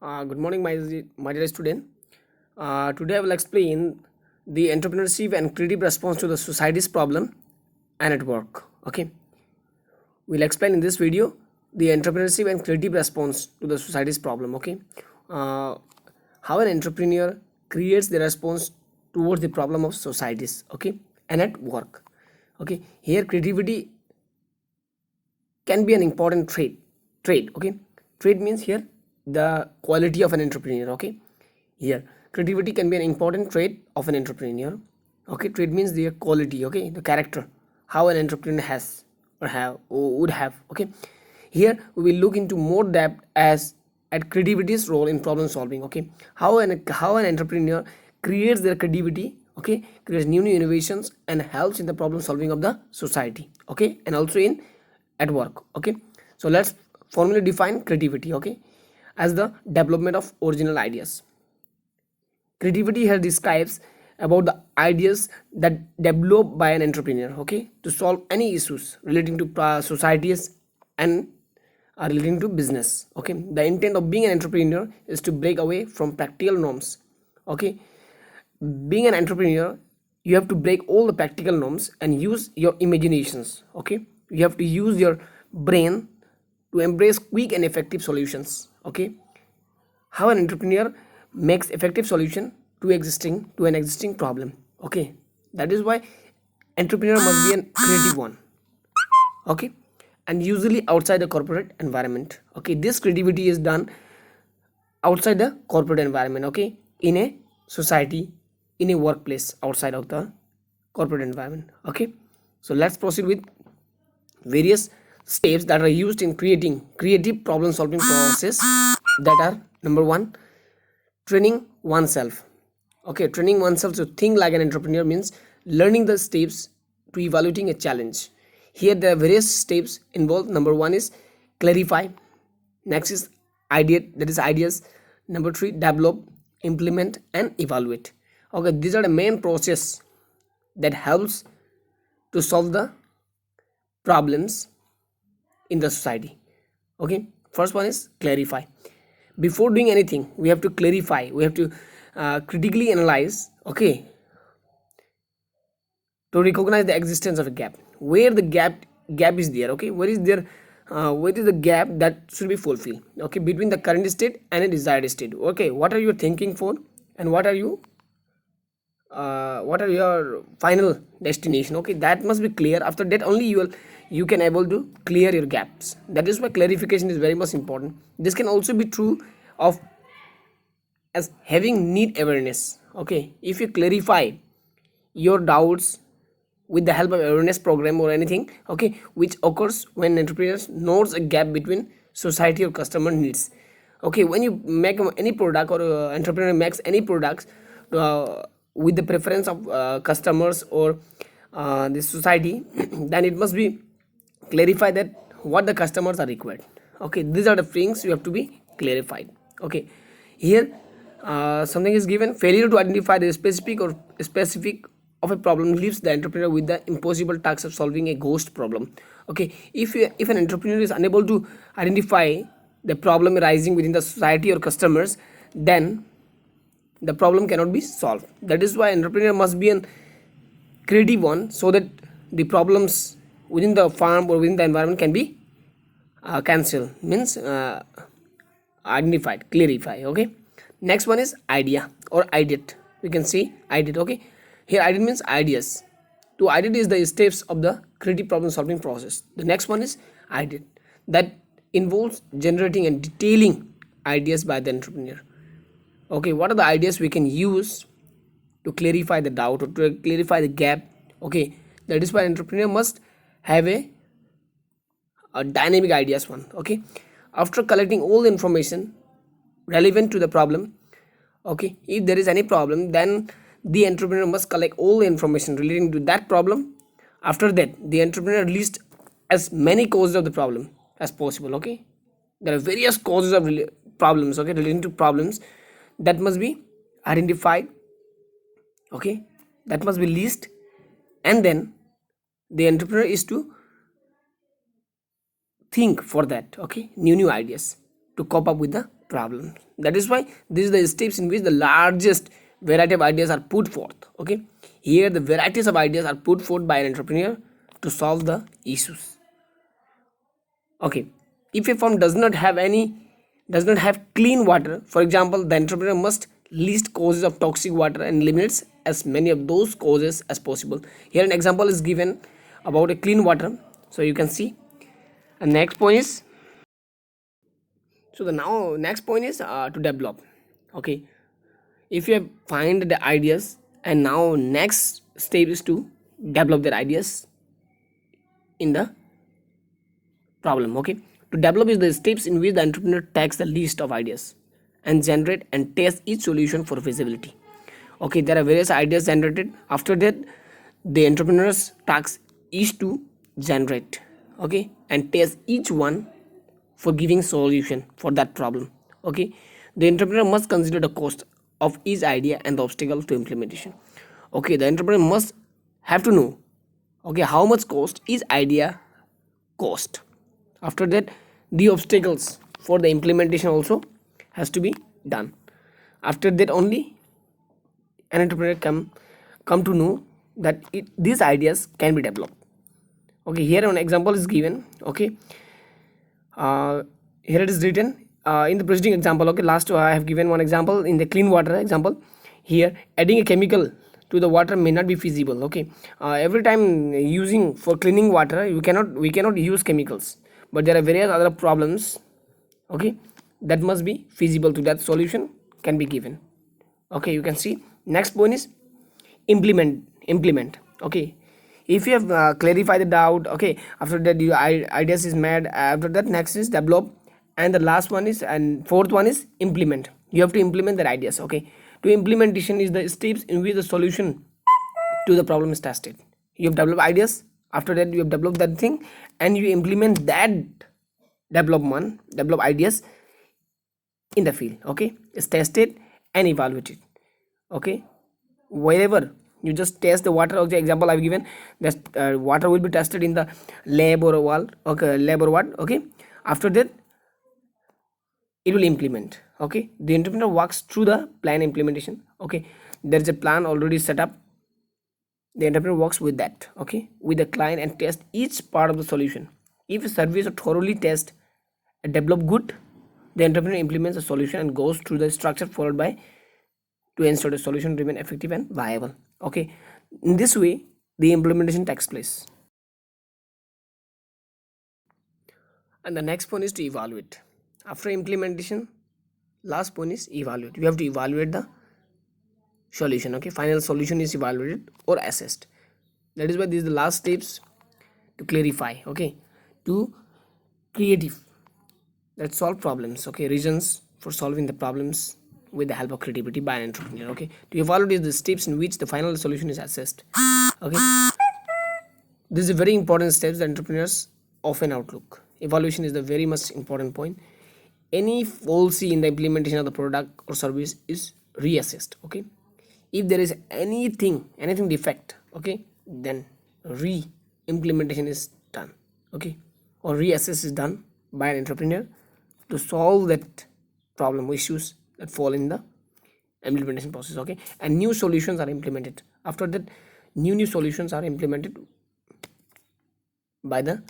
Good morning, my dear student. Today I will explain the entrepreneurship and creative response to the society's problem and at work. Okay, we'll explain in this video the entrepreneurship and creative response to the society's problem. Okay, uh, how an entrepreneur creates the response towards the problem of societies. Okay, and at work. Okay, here creativity can be an important trait. Okay, trait means here the quality of an entrepreneur. Okay, here creativity can be an important trait of an entrepreneur. Okay, trait means the quality. Okay, the character how an entrepreneur has or would have. Okay, here we will look into more depth as at creativity's role in problem solving. Okay, how an entrepreneur creates their creativity. Okay, creates new innovations and helps in the problem solving of the society. Okay, and also in at work. Okay, so let's formally define creativity. Okay, as the development of original ideas. Creativity here describes about the ideas that developed by an entrepreneur. Okay, to solve any issues relating to societies and relating to business. Okay, the intent of being an entrepreneur is to break away from practical norms. Okay, being an entrepreneur, you have to break all the practical norms and use your imaginations. Okay, you have to use your brain to embrace quick and effective solutions. Okay, how an entrepreneur makes effective solution to an existing problem. Okay, that is why entrepreneur must be a creative one. Okay, and usually outside the corporate environment. Okay, this creativity is done outside the corporate environment. Okay, in a society, in a workplace outside of the corporate environment. Okay, so let's proceed with various steps that are used in creating creative problem solving process, that are number one, training oneself. Okay, training oneself to think like an entrepreneur means learning the steps to evaluating a challenge. Here there are various steps involved. Number one is clarify, next is ideas, number three, develop, implement and evaluate. Okay, these are the main process that helps to solve the problems in the society. Okay, first one is clarify. Before doing anything we have to clarify, we have to critically analyze. Okay, to recognize the existence of a gap, where the gap is there. Okay, where is there, where is the gap that should be fulfilled. Okay, between the current state and a desired state. Okay, what are you thinking for and what are your final destination. Okay, that must be clear. After that only you can able to clear your gaps. That is why clarification is very much important. This can also be true of as having need awareness. Okay, if you clarify your doubts with the help of awareness program or anything, okay, which occurs when entrepreneurs knows a gap between society or customer needs. Okay, when you make any product or entrepreneur makes any products with the preference of customers or the society, then it must be clarify that what the customers are required. Okay, these are the things you have to be clarified. Okay, here something is given, failure to identify the specific of a problem leaves the entrepreneur with the impossible task of solving a ghost problem. Okay, if an entrepreneur is unable to identify the problem arising within the society or customers, then the problem cannot be solved. That is why entrepreneur must be a creative one, so that the problems within the farm or within the environment can be cancelled, means identified, clarify. Okay, next one is idea or ideate. We can see ideate. Okay, here ideate means ideas. To ideate is the steps of the creative problem solving process. The next one is ideate, that involves generating and detailing ideas by the entrepreneur. Okay, what are the ideas we can use to clarify the doubt or to clarify the gap. Okay, that is why entrepreneur must have a dynamic ideas one. Okay, after collecting all the information relevant to the problem. Okay, if there is any problem, then the entrepreneur must collect all the information relating to that problem. After that the entrepreneur lists as many causes of the problem as possible. Okay, there are various causes of problems. Okay, relating to problems that must be identified. Okay, that must be listed, and then the entrepreneur is to think for that. Okay, new ideas to cope up with the problem. That is why this is the steps in which the largest variety of ideas are put forth. Okay, here the varieties of ideas are put forth by an entrepreneur to solve the issues. Okay, if a firm does not have clean water, for example, the entrepreneur must list causes of toxic water and eliminates as many of those causes as possible. Here an example is given about a clean water, so you can see. And next point is, so the now next point is to develop. Okay, if you have find the ideas, and now next step is to develop their ideas in the problem. Okay, to develop is the steps in which the entrepreneur takes the list of ideas and generate and test each solution for feasibility. Okay, there are various ideas generated. After that, the entrepreneur's task is to generate, okay, and test each one for giving solution for that problem. Okay, the entrepreneur must consider the cost of each idea and the obstacle to implementation. Okay, the entrepreneur must have to know, okay, how much cost each idea cost. After that, the obstacles for the implementation also has to be done. After that only an entrepreneur come to know that these ideas can be developed. Okay, here an example is given. Okay, here it is written in the preceding example. Okay, last I have given one example in the clean water example. Here adding a chemical to the water may not be feasible. Okay, every time using for cleaning water we cannot use chemicals, but there are various other problems, okay, that must be feasible to that solution can be given. Okay, you can see. Next point is implement. Okay, if you have clarified the doubt, okay, after that your ideas is made. After that, next is develop, and the last one is, and fourth one is implement. You have to implement the ideas. Okay, to implementation is the steps in which the solution to the problem is tested. You have developed ideas. After that, you have developed that thing, and you implement that develop ideas in the field. Okay, it's tested and evaluated. Okay, wherever you just test the water. Okay, example I've given, that water will be tested in the lab or a wall. Okay, lab or what. Okay, after that it will implement. Okay, the entrepreneur walks through the plan implementation. Okay, there is a plan already set up. The entrepreneur works with that, okay, with the client, and test each part of the solution. If a service are thoroughly test and develop good, the entrepreneur implements the solution and goes through the structure followed by to ensure the solution remain effective and viable. Okay, in this way the implementation takes place. And the next point is to evaluate. After implementation, last point is evaluate. You have to evaluate the solution. Okay, final solution is evaluated or assessed. That is why this is the last steps to clarify. Okay, to creative, that solve problems. Okay, reasons for solving the problems with the help of creativity by an entrepreneur. Okay, to evaluate is the steps in which the final solution is assessed. Okay, this is a very important steps that entrepreneurs often outlook. Evaluation is the very much important point. Any fallacy in the implementation of the product or service is reassessed. Okay, if there is anything defect, okay, then re-implementation is done. Okay, or reassess is done by an entrepreneur to solve that problem issues that fall in the implementation process. Okay, and new solutions are implemented. After that, new solutions are implemented by the